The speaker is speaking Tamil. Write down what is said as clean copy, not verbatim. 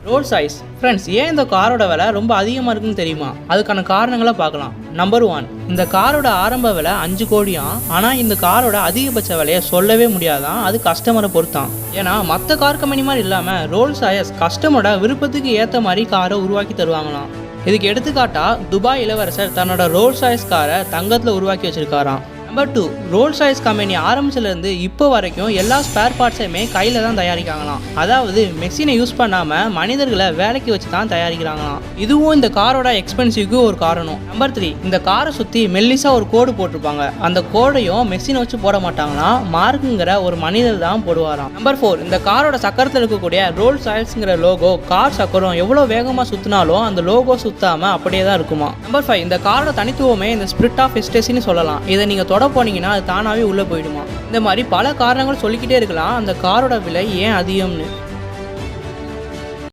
ரோல்ஸ் ராய்ஸ் ஃப்ரெண்ட்ஸ், ஏன் இந்த காரோட விலை ரொம்ப அதிகமாக இருக்குன்னு தெரியுமா? அதுக்கான காரணங்களை பார்க்கலாம். நம்பர் 1, இந்த காரோட ஆரம்ப விலை 5 கோடியாம். ஆனால் இந்த காரோட அதிகபட்ச விலையை சொல்லவே முடியாதான். அது கஸ்டமரை பொறுத்தான். ஏன்னா மற்ற கார் கம்பெனி மாதிரி இல்லாமல் ரோல்ஸ் ராய்ஸ் கஸ்டமரோட விருப்பத்துக்கு ஏற்ற மாதிரி காரை உருவாக்கி தருவாங்களாம். இதுக்கு எடுத்துக்காட்டா துபாய் இளவரசர் தன்னோட ரோல்ஸ் ராய்ஸ் காரை தங்கத்தில் உருவாக்கி வச்சிருக்காராம். நம்பர் 2, ரோல்ஸ் ராய்ஸ் கம்பெனி ஆரம்பிச்சிலேருந்து இப்போ வரைக்கும் எல்லா ஸ்பேர் பார்ட்ஸையுமே கையில் தான் தயாரிக்காங்களாம். அதாவது மெஷினை யூஸ் பண்ணாமல் மனிதர்களை வேலைக்கு வச்சு தான் தயாரிக்கிறாங்களாம். இதுவும் இந்த காரோட எக்ஸ்பென்சிவ்க்கு ஒரு காரணம். நம்பர் 3, இந்த காரை சுற்றி மெல்லிஸாக ஒரு கோடு போட்டிருப்பாங்க. அந்த கோடையும் மெஷினை வச்சு போட மாட்டாங்களாம், மார்க்குங்கிற ஒரு மனிதர் தான் போடுவாராம். நம்பர் 4, இந்த காரோட சக்கரத்தில் இருக்கக்கூடிய ரோல்ஸ் ராய்ஸ்ங்கிற லோகோ கார் சக்கரம் எவ்வளோ வேகமாக சுற்றினாலும் அந்த லோகோ சுத்தாமல் அப்படியே தான் இருக்குமா. நம்பர் 5, இந்த காரோட தனித்துவமே இந்த ஸ்பிரிட் ஆஃப் எஸ்டேசின்னு சொல்லலாம். இதை நீங்கள் தொட போனீங்கன்னா அது தானாகவே உள்ளே போயிடுமா. இந்த மாதிரி பல காரணங்கள் சொல்லிக்கிட்டே இருக்கலாம் அந்த காரோட விலை ஏன் அதிகம்னு.